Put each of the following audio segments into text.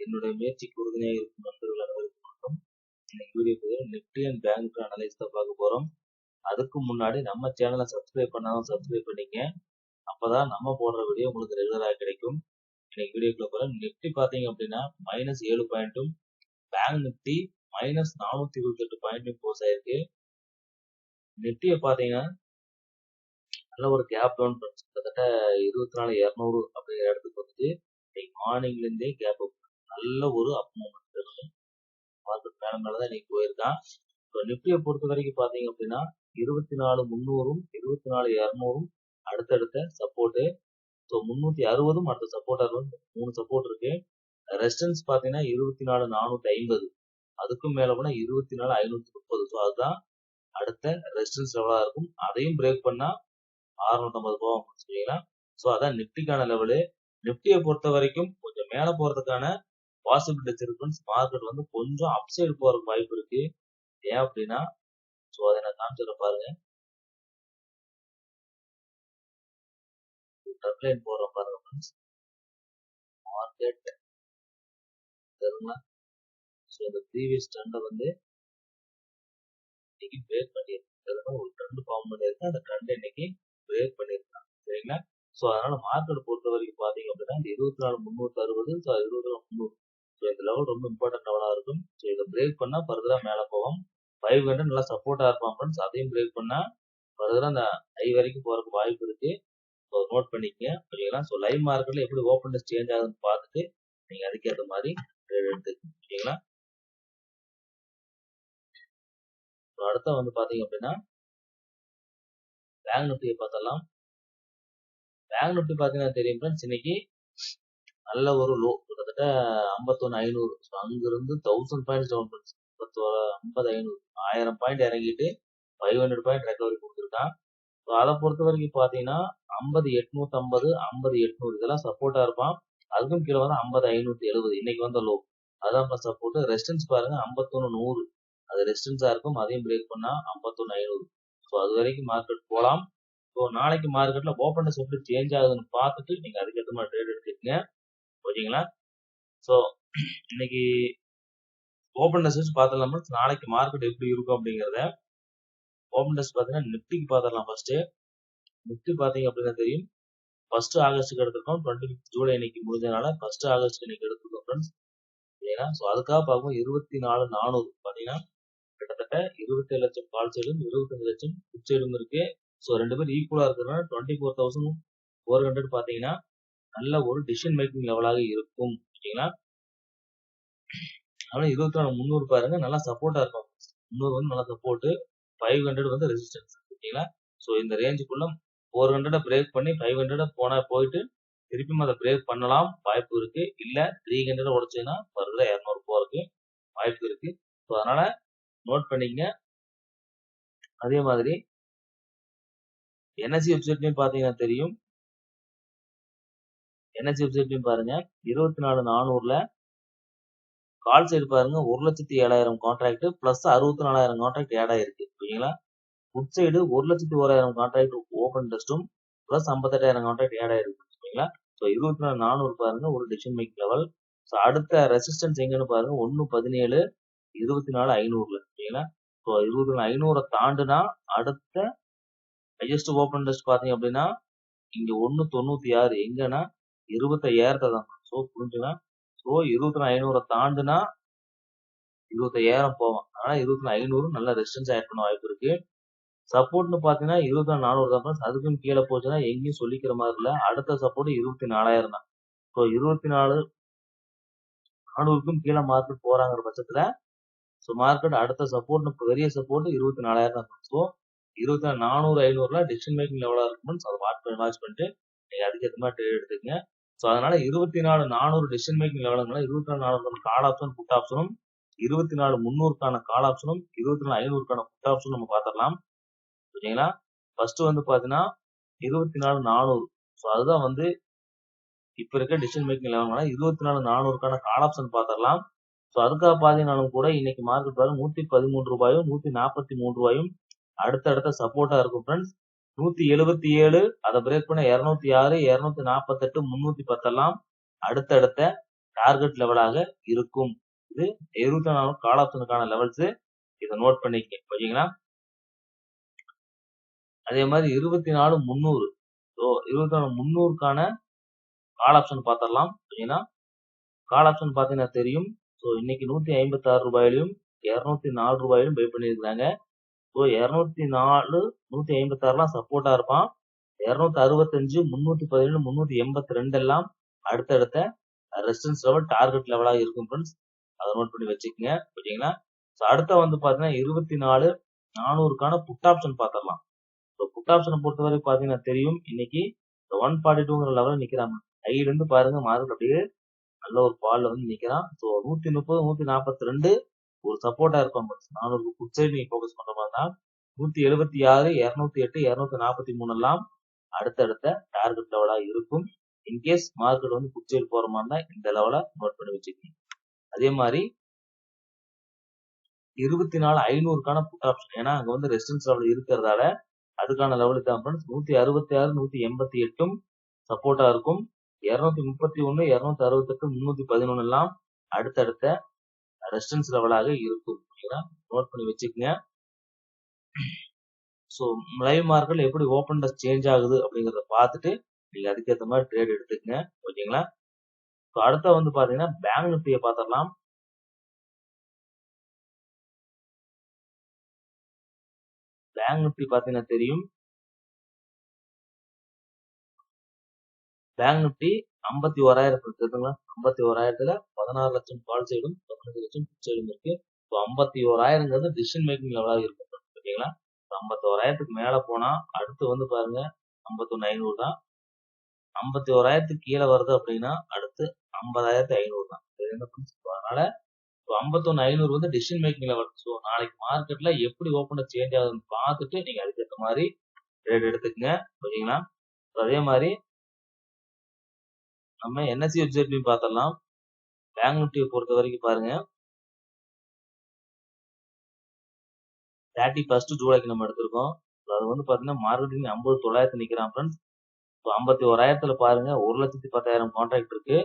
என்னுடைய முயற்சிக்கு உறுதுணையாக இருக்கும் நண்பர்கள் அனைவருக்கும் வணக்கம். இன்னைக்கு video Nifty and bank Nifty analyse தான் பார்க்க போறோம். அதுக்கு முன்னாடி நம்ம சேனலை சப்ஸ்கிரைப் பண்ணாலும் சப்ஸ்கிரைப் பண்ணிங்க. அப்பதான் நம்ம போடுற வீடியோ உங்களுக்கு ரெகுலராக கிடைக்கும். இன்னைக்கு வீடியோக்குள்ள போறோம். நிஃப்டி பாத்தீங்க அப்படின்னா -7 பாயிண்ட்டும், பேங்க் நிஃப்டி -428 பாயிண்ட்டும் க்ளோஸ் ஆயிருக்கு. நிஃப்டியை பாத்தீங்கன்னா நல்ல ஒரு கேப் டவுன் கிட்டத்தட்ட 24,200 அப்படிங்கிற இடத்துக்கு வந்துட்டு இன்னைக்கு மார்னிங்ல இருந்தே கேப் நல்ல ஒரு அப் மூவ்மெண்ட் இருக்கு. மார்க்கெட் மேலதான் இன்னைக்கு போயிருக்கான். இப்போ நிஃப்டியை பொறுத்த வரைக்கும் பாத்தீங்க அப்படின்னா 24,300ம் 24,200ம் அடுத்தடுத்த சப்போர்ட். ஸோ 360ம் அடுத்த சப்போர்ட் 3 சப்போர்ட் இருக்கு. ரெசிஸ்டன்ஸ் பாத்தீங்கன்னா 24,450, அதுக்கும் மேல போனா 24,530. ஸோ அதுதான் அடுத்த ரெசிஸ்டன்ஸ் லெவலா இருக்கும். அதையும் பிரேக் பண்ணா 650 போவோம் சரிங்களா. ஸோ அதான் நிஃப்டிக்கான லெவலு. நிஃப்டியை பொறுத்த வரைக்கும் கொஞ்சம் மேல போறதுக்கான பாசிபிலிட்டிஸ் இருக்கு. மார்க்கெட் வந்து கொஞ்சம் அப்சைடு போறதுக்கு வாய்ப்பு இருக்கு. ஏன் அப்படின்னா ஸோ அதை நான் காமிச்சிட பாருங்க. ட்ரெண்ட் போடுறோம் பாருங்க ஃப்ரெண்ட்ஸ். மார்க்கெட் சரிங்களா. ஸோ இந்த ப்ரீவியஸ் ட்ரெண்டை வந்து இன்னைக்கு பிரேக் பண்ணியிருக்கு. ஒரு ட்ரெண்ட் ஃபார்ம் பண்ணியிருக்கு. அந்த ட்ரெண்ட் இன்னைக்கு பிரேக் பண்ணியிருக்காங்க சரிங்களா. ஸோ அதனால மார்க்கெட் பொறுத்த வரைக்கும் பாத்தீங்க அப்படின்னா இந்த 24,360, 24,300 ஸோ இந்த லெவல் ரொம்ப இம்பார்ட்டன்ட் லெவலா இருக்கும். ஸோ இதை பிரேக் பண்ணா ஃபர்தரா மேல போவோம். 500 நல்லா சப்போர்ட்டா இருப்பான் ஃப்ரெண்ட்ஸ். அதையும் பிரேக் பண்ணா ஃபர்தரா அந்த ஹை வரைக்கும் போறதுக்கு வாய்ப்பு இருக்கு. ஸோ நோட் பண்ணிக்கங்க ஓகேங்களா. ஸோ லைவ் மார்க்கெட்ல எப்படி ஓப்பன் சேஞ்ச் ஆகுதுன்னு பார்த்துட்டு நீங்க அதுக்கேற்ற மாதிரி ட்ரேட் எடுத்துக்கணும் ஓகேங்களா. அடுத்த வந்து பாத்தீங்க அப்படின்னா பேங்க் நிஃப்டியை பார்த்தலாம். பேங்க் நிஃப்டி பாத்தீங்கன்னா தெரியும் ஃப்ரெண்ட்ஸ், இன்னைக்கு நல்ல ஒரு லோ கிட்டத்தட்ட 51,500. ஸோ அங்கிருந்து 1000 பாயிண்ட்ஸ் டவுன் பண்ணுச்சு. 50,500 1000 பாயிண்ட் இறங்கிட்டு 500 பாயிண்ட் ரெக்கவரி கொடுத்துருக்கான். ஸோ அதை பொறுத்த வரைக்கும் பாத்தீங்கன்னா 50,850, 50,800 இதெல்லாம் சப்போர்ட்டா இருப்பான். அதுக்கும் கீழே வந்து 50,570 இன்னைக்கு வந்த லோ, அதான் சப்போர்ட். ரெசிஸ்டன்ஸ் பாருங்க 51,100, அது ரெசிஸ்டன்ஸா இருக்கும். அதையும் பிரேக் பண்ணா 51,500. ஸோ அது வரைக்கும் மார்க்கெட் போலாம். ஸோ நாளைக்கு மார்க்கெட்ல ஓப்பன் எப்படி சேஞ்ச் ஆகுதுன்னு பார்த்துட்டு நீங்க அதுக்கேற்ற மாதிரி ட்ரேட் எடுத்துக்கங்க ஓகேங்களா. ஸோ இன்னைக்கு ஓப்பன் டெஸ்ட் பார்த்துடலாம். நாளைக்கு மார்க்கெட் எப்படி இருக்கும் அப்படிங்கிறத ஓப்பன் டெஸ்ட் பார்த்தீங்கன்னா நிஃப்டிக்கு பார்த்துடலாம். ஃபர்ஸ்ட் நிஃப்டி பார்த்தீங்க அப்படின்னா தெரியும், 1 ஆகஸ்ட்டுக்கு எடுத்திருக்கோம். 25 ஜூலை இன்னைக்கு முடிஞ்சதுனால 1 ஆகஸ்ட் இன்னைக்கு எடுத்திருக்கோம் ஃப்ரெண்ட்ஸ் சரிங்களா. ஸோ அதுக்காக பார்க்கும் 24,400 பார்த்தீங்கன்னா கிட்டத்தட்ட 27 லட்சம் கால் சைடும் 25 லட்சம் புட் சைடும் இருக்கு. ஸோ ரெண்டு பேரும் ஈக்குவலா இருக்கிறதுனால 24,400 பார்த்தீங்கன்னா நல்ல ஒரு டிசிஷன் மேக்கிங் லெவலாக இருக்கும் ஓகேங்களா. ஆனா 24,300 பாருங்க நல்லா சப்போர்ட்டா இருக்கும். 300 வந்து நல்லா சப்போர்ட், 500 வந்து ரெசிஸ்டன்ஸ் ஓகேங்களா. ஸோ இந்த ரேஞ்சுக்குள்ள 400 பிரேக் பண்ணி 500 போயிட்டு திருப்பியும் அதை பிரேக் பண்ணலாம் வாய்ப்பு இருக்கு. இல்ல 300 உடைச்சுன்னா ஃபர்தரா 200 போறதுக்கு வாய்ப்பு இருக்கு. ஸோ அதனால நோட் பண்ணிக்கங்க. அதே மாதிரி என்எஸ்சி வெப்சைட்லயும் பாத்தீங்கன்னா தெரியும், என்எஸ்சி வெப்சைட்லயும் பாருங்க 24,400ல கால் சைடு பாருங்க 1,07,000 கான்ட்ராக்ட் பிளஸ் 64,000 கான்ட்ராக்ட் ஆட் ஆயிருக்கு ஓகேங்களா. புட் சைடு 1,01,000 கான்ட்ராக்ட் ஓபன் டெஸ்டும் பிளஸ் 58,000 கான்ட்ராக்ட் ஆட் ஆயிருக்கு ஓகேங்களா. ஸோ 24,400 பாருங்க ஒரு டிசிஷன் மேக் லெவல். ஸோ அடுத்த ரெசிஸ்டன்ஸ் எங்கன்னு பாருங்க 1,17, 24,500ல ஓகேங்களா. ஸோ 24,500 தாண்டுனா அடுத்த ஹையஸ்ட் ஓபன் டெஸ்ட் பாத்தீங்க அப்படின்னா இங்க 1,96 எங்கன்னா 25,000 தான். ஸோ புரிஞ்சுங்க. ஸோ 24,500 தாண்டுனா 25,000 போவோம். ஆனா 24,500 நல்ல ரெசிஸ்டன்ஸ் ஆட் பண்ண வாய்ப்பு இருக்கு. சப்போர்ட்னு பாத்தீங்கன்னா 24,400 தான். அதுக்கும் கீழே போச்சுன்னா எங்கேயும் சொல்லிக்கிற மாதிரி இல்ல. அடுத்த சப்போர்ட் 24,000 தான். ஸோ 24,400க்கும் கீழே மார்க்கெட் போறாங்கிற பட்சத்துல ஸோ மார்க்கெட் அடுத்த சப்போர்ட் பெரிய சப்போர்ட் 24,000 தான். ஸோ 24,400, 500ல டிசிஷன் மேக்கிங் லெவலா இருக்கும். அதை வாட்ச் பண்ணிட்டு நீங்க அதுக்கேற்ற மாதிரி ட்ரேட் எடுத்துக்கங்க. ஸோ அதனால 24,400 டிசிஷன் மேக்கிங் லெவலுங்களா 24,400 கால் ஆப்ஷன் புட் ஆப்ஷனும் 24,300க்கான கால் ஆப்ஷனும் 24,500க்கான புட் ஆப்ஷனும் நம்ம பார்த்துடலாம் ஓகேங்களா. ஃபர்ஸ்ட் வந்து பாத்தீங்கன்னா 24,400. ஸோ அதுதான் வந்து இப்ப இருக்க டிசிஷன் மேக்கிங் லெவலுங்களா 24,400க்கான கால் ஆப்ஷன் பார்த்துடலாம். ஸோ அதுக்காக பாத்தீங்கன்னாலும் கூட இன்னைக்கு மார்க்கெட் பாருங்க 113 ரூபாயும் 143 ரூபாயும் அடுத்தடுத்த சப்போர்ட்டா இருக்கும் ஃப்ரெண்ட்ஸ். 177 அதை பிரேக் பண்ண 206, 248, 310 எல்லாம் அடுத்தடுத்த டார்கெட் லெவலாக இருக்கும். இது 24 கால் ஆப்ஷனுக்கான லெவல்ஸ். இதை நோட் பண்ணிக்க. ஓகேங்களா? அதே மாதிரி 24,300. ஸோ 24,300க்கான கால் ஆப்ஷன் பார்த்துடலாம். ஓகேங்களா? கால் ஆப்ஷன் பார்த்தீங்கன்னா தெரியும். ஸோ இன்னைக்கு 156 ரூபாயிலும் 204 ரூபாயிலும் பை பண்ணியிருக்காங்க. ஸோ 204 156லாம் சப்போர்ட்டா இருப்பான். 265 317 382 எல்லாம் அடுத்தடுத்த ரெசிஸ்டன்ஸ் லெவல் டார்கெட் லெவலாக இருக்கும் ஃப்ரெண்ட்ஸ். அதை நோட் பண்ணி வச்சுக்கோங்க. ஓகேங்களா? ஸோ அடுத்த வந்து பார்த்தீங்கன்னா 24,400க்கான புட் ஆப்ஷன் பார்த்துடலாம். ஸோ புட் ஆப்ஷனை பொறுத்தவரை பார்த்தீங்கன்னா தெரியும். இன்னைக்கு 142ங்கிற லெவலில் நிற்கிறாங்க. கையிலேருந்து பாருங்க மார்க்கெட் அப்படியே நல்ல ஒரு பால்ல வந்து நிக்கிறான். ஸோ 130 142 ஒரு சப்போர்ட்டா இருக்கும். 400 புட் சைடு நீங்க ஃபோக்கஸ் பண்ற மாதிரி தான். 176 208 243 எல்லாம் அடுத்தடுத்த டார்கெட் லெவலா இருக்கும். இன்கேஸ் மார்க்கெட் வந்து புட் சைடு போற மாதிரி தான் இந்த லெவலை நோட் பண்ணி வச்சுக்கோங்க. அதே மாதிரி 24,500க்கான புட் ஆப்ஷன். ஏன்னா அங்க வந்து ரெசிஸ்டன்ஸ் லெவல் இருக்கிறதால அதுக்கான லெவல் தான் ஃப்ரெண்ட்ஸ். 166 188ம் சப்போர்ட்டா இருக்கும். 231 268 311 எல்லாம் அடுத்தடுத்த ரெசிஸ்டன்ஸ் லெவலாக இருக்கும். நோட் பண்ணி வச்சுக்கோங்க. ஸோ லைவ் மார்க்கெட்ல எப்படி ஓப்பன் டெஸ்ட் சேஞ்ச் ஆகுது அப்படிங்கறத பார்த்துட்டு நீங்க அதுக்கேற்ற மாதிரி ட்ரேட் எடுத்துக்கங்க. ஓகேங்களா? ஸோ அடுத்த வந்து பாத்தீங்கன்னா பேங்க் நிஃப்டியை பார்த்துடலாம். பேங்க் நிஃப்டி பாத்தீங்கன்னா தெரியும். பேங்க் நிஃப்டி 51,000 இருக்குதுங்களா? 51,000ல 16 லட்சம் கால் சைடும் 15 லட்சம் புட் சைடும் இருக்கு. ஸோ 51,000ங்கிறது டிசிஷன் மேக்கிங் லெவலாக இருக்கும். ஓகேங்களா? 51,000க்கு மேல போனா அடுத்து வந்து பாருங்க 51,500 தான். 51,000க்கு கீழே வருது அப்படின்னா அடுத்து 50,500 தான். அதனால 51,500 வந்து டிசிஷன் மேக்கிங் லெவல். ஸோ நாளைக்கு மார்க்கெட்ல எப்படி ஓப்பன் சேஞ்ச் ஆகுதுன்னு பார்த்துட்டு நீங்க அதுக்கேற்ற மாதிரி ட்ரேட் எடுத்துக்கங்க. ஓகேங்களா? அதே மாதிரி நம்ம என்எஸ்சி வெப்சைட்லையும் பார்த்துடலாம். பேங்க் நிஃப்டியை பொறுத்த வரைக்கும் பாருங்க 31 ஜூலைக்கு நம்ம எடுத்திருக்கோம். அது வந்து பாத்தீங்கன்னா மார்க்கெட்டிங் 50,900 நிக்கிறான் ஃப்ரெண்ட்ஸ். 51,000ல பாருங்க 1,10,000 கான்ட்ராக்ட் இருக்கு.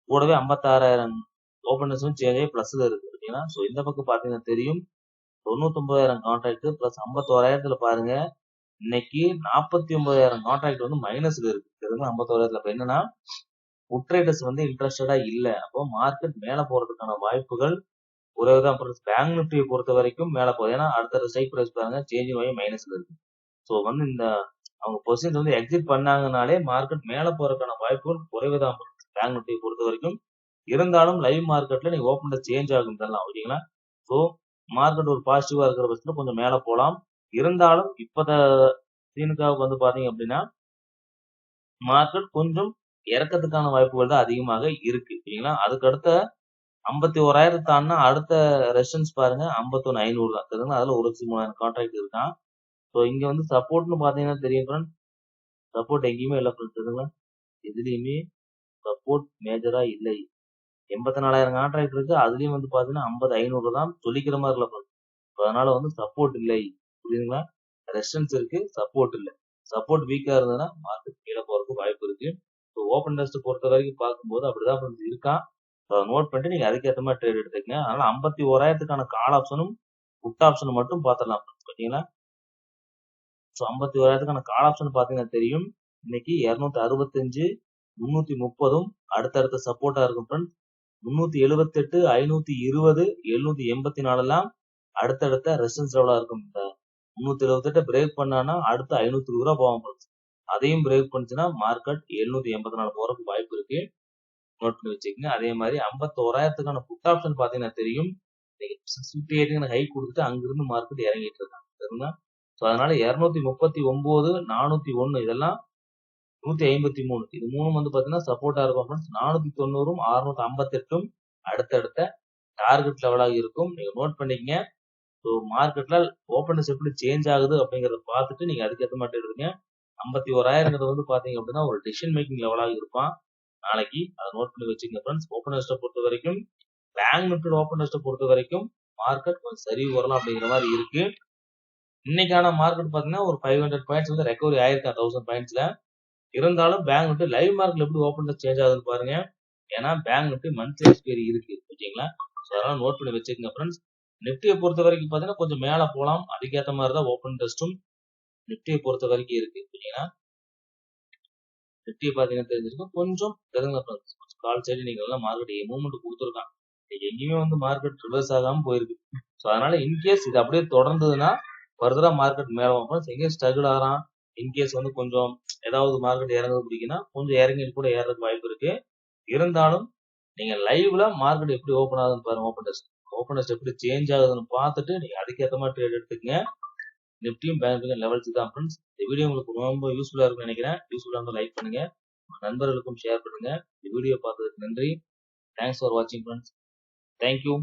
கூடவே 56,000 ஓப்பனர்ஸும் சேஞ்ச் பிளஸ்ல இருக்கு. ஓகேங்களா? ஸோ இந்த பக்கம் பாத்தீங்கன்னா தெரியும் 99,000 கான்ட்ராக்ட் பிளஸ் 51,000ல பாருங்க இன்னைக்கு 49,000 கான்ட்ராக்ட் வந்து மைனஸ்ல இருக்கு. 51,000ல இப்ப என்னன்னா புட் ட்ரேடர்ஸ் வந்து இன்ட்ரெஸ்டடா இல்ல. அப்போ மார்க்கெட் மேல போறதுக்கான வாய்ப்புகள் குறைவுதான். பேங்க் நிஃப்டியை பொறுத்த வரைக்கும் மேல போகுது. ஏன்னா அடுத்த ஸ்ட்ரைக் பிரைஸ் பாருங்க சேஞ்சிங் ஆகி மைனஸ்ல இருக்கு. ஸோ வந்து இந்த அவங்க பொசிஷன் வந்து எக்ஸிட் பண்ணாங்கனாலே மார்க்கெட் மேல போறதுக்கான வாய்ப்புகள் குறைவுதான் பேங்க் நிஃப்டியை பொறுத்த வரைக்கும். இருந்தாலும் லைவ் மார்க்கெட்ல நீங்க ஓப்பன்ல சேஞ்ச் ஆகும் தரலாம். ஓகேங்களா? ஸோ மார்க்கெட் ஒரு பாசிட்டிவா இருக்கிற பட்சத்துல கொஞ்சம் மேல போலாம். இருந்தாலும் இப்பத சீனுக்காக வந்து பாத்தீங்க அப்படின்னா மார்க்கெட் கொஞ்சம் இறக்கத்துக்கான வாய்ப்புகள் தான் அதிகமாக இருக்கு. ஓகேங்களா? அதுக்கு அடுத்த 51,000 தாண்டினா அடுத்த ரெசிஸ்டன்ஸ் பாருங்க 51,500 தான். சரிங்களா? அதுல 1,03,000 கான்ட்ராக்ட் இருக்கான். ஸோ இங்க வந்து சப்போர்ட்னு பாத்தீங்கன்னா தெரியும் ஃப்ரெண்ட். சப்போர்ட் எங்கேயுமே இல்லை ஃப்ரெண்ட்ஸ். சரிங்களா? எதுலையுமே சப்போர்ட் மேஜரா இல்லை. 84,000 கான்ட்ராக்ட் இருக்கு. அதுலயும் வந்து பாத்தீங்கன்னா 50,500 தான் சொல்லிக்கிற மாதிரி இல்லை ஃப்ரெண்ட்ஸ். அதனால வந்து சப்போர்ட் இல்லை. புரியுதுங்களா? ரெசிஸ்டன்ஸ் இருக்கு, சப்போர்ட் இல்லை. சப்போர்ட் வீக்கா இருந்ததுன்னா மார்க்கெட் கீழே போறதுக்கு வாய்ப்பு இருக்கு. ஸோ ஓப்பன் டெஸ்ட் பொறுத்த வரைக்கும் பார்க்கும்போது அப்படிதான் ஃப்ரெண்ட்ஸ் இருக்கான். நோட் பண்ணிட்டு நீங்க அதுக்கேற்ற மாதிரி ட்ரேட் எடுத்துக்கங்க. அதனால 51,000க்கான கால் ஆப்ஷனும் புட் ஆப்ஷனும் மட்டும் பார்த்துடலாம். ஓகேங்களா? ஸோ 51,000க்கான கால் ஆப்ஷன் பாத்தீங்கன்னா தெரியும். இன்னைக்கு 265 330ம் அடுத்தடுத்த சப்போர்ட்டா இருக்கும் ஃப்ரெண்ட்ஸ். 378 520 784 எல்லாம் அடுத்தடுத்த ரெசிஸ்டன்ஸ் லெவலா இருக்கும். 378 பிரேக் பண்ணானா அடுத்து 520 ரூபா போவாங்க ஃப்ரெண்ட்ஸ். அதையும் பிரேக் பண்ணுச்சுன்னா மார்க்கெட் 784 போறதுக்கு வாய்ப்பு இருக்கு. நோட் பண்ணி வச்சுக்கோங்க. அதே மாதிரி 51,000க்கான புட் ஆப்ஷன் பாத்தீங்கன்னா தெரியும். 68 ஹை கொடுத்துட்டு அங்கிருந்து மார்க்கெட் இறங்கிட்டு இருக்காங்க. சரிங்களா? ஸோ அதனால 239 401 இதெல்லாம் 153 இது மூணும் வந்து பாத்தீங்கன்னா சப்போர்ட்டா இருக்கும் ஃப்ரெண்ட்ஸ். 490ம் 658ம் அடுத்தடுத்த டார்கெட் லெவலாக இருக்கும். நீங்க நோட் பண்ணிக்கங்க. ஸோ மார்க்கெட்ல ஓப்பனஸ் எப்படி சேஞ்ச் ஆகுது அப்படிங்கறத பார்த்துட்டு நீங்க அதுக்கேற்ற மாதிரி எடுங்க. 51,000 வந்து பாத்தீங்க அப்படின்னா ஒரு டிசிஷன் மேக்கிங் லெவலாக இருப்பான் நாளைக்கு. அதை நோட் பண்ணி வச்சுக்கோங்க ஃப்ரெண்ட்ஸ். ஓப்பன் டெஸ்ட்டை பொறுத்த வரைக்கும் பேங்க் நிஃப்டி ஓப்பன் டெஸ்ட்டை பொறுத்த வரைக்கும் மார்க்கெட் கொஞ்சம் சரிவு வரலாம் அப்படிங்கிற மாதிரி இருக்கு. இன்னைக்கான மார்க்கெட் பாத்தீங்கன்னா ஒரு 500 பாயிண்ட்ஸ் வந்து ரெக்கவரி ஆயிருக்கா 1000 பாயிண்ட்ஸ்ல. இருந்தாலும் பேங்க் நிஃப்டி லைவ் மார்க்கெட்ல எப்படி ஓப்பன் டெஸ்ட் சேஞ்ச் ஆகுதுன்னு பாருங்க. ஏன்னா பேங்க் நிஃப்டி மந்த்லி எக்ஸ்பைரி இருக்கு. ஓகேங்களா? ஸோ அதனால நோட் பண்ணி வச்சுக்கோங்க ஃப்ரெண்ட்ஸ். நிஃப்டியை பொறுத்த வரைக்கும் பார்த்தீங்கன்னா கொஞ்சம் மேலே போகலாம். அதுக்கேற்ற மாதிரி தான் ஓப்பன் டெஸ்ட்டும் நிஃப்டியை பொறுத்த வரைக்கும் இருக்கு. ஓகேங்களா? நிஃப்டியை பார்த்தீங்கன்னா தெரிஞ்சிருக்கும். கொஞ்சம் தெரிஞ்சுங்க ஃப்ரெண்ட்ஸ். கால் சைடு நீங்க எல்லாம் மார்க்கெட் மூவ்மெண்ட் கொடுத்துருக்கான். எங்கேயுமே வந்து மார்க்கெட் ரிவர்ஸ் ஆகாம போயிருக்கு. ஸோ அதனால இன்கேஸ் இது அப்படியே தொடர்ந்ததுன்னா ஃபர்தரா மார்க்கெட் மேல போகும். எங்கே ஸ்ட்ரகிள் ஆகிறான், இன்கேஸ் வந்து கொஞ்சம் ஏதாவது மார்க்கெட் இறங்குது பிடிக்குன்னா கொஞ்சம் இறங்கி கூட ஏறதுக்கு வாய்ப்பு இருக்கு. இருந்தாலும் நீங்க லைவ்ல மார்க்கெட் எப்படி ஓப்பன் ஆகுதுன்னு பாருங்க. ஓப்பன் டெஸ்ட் எப்படி சேஞ்ச் ஆகுதுன்னு பார்த்துட்டு நீங்க அதுக்கேற்ற மாதிரி ட்ரேட் எடுத்துக்கங்க. நிஃப்டியும் பேங்க்கும் லெவல்ஸ் தான் ஃப்ரெண்ட்ஸ். இந்த வீடியோ உங்களுக்கு ரொம்ப யூஸ்ஃபுல்லா இருக்கும்னு நினைக்கிறேன். யூஸ்ஃபுல்லா இருந்தால் லைக் பண்ணுங்க, நண்பர்களுக்கும் ஷேர் பண்ணுங்க. இந்த வீடியோ பார்த்ததுக்கு நன்றி. தேங்க்ஸ் ஃபார் வாட்சிங் ஃப்ரெண்ட்ஸ். தேங்க்யூ.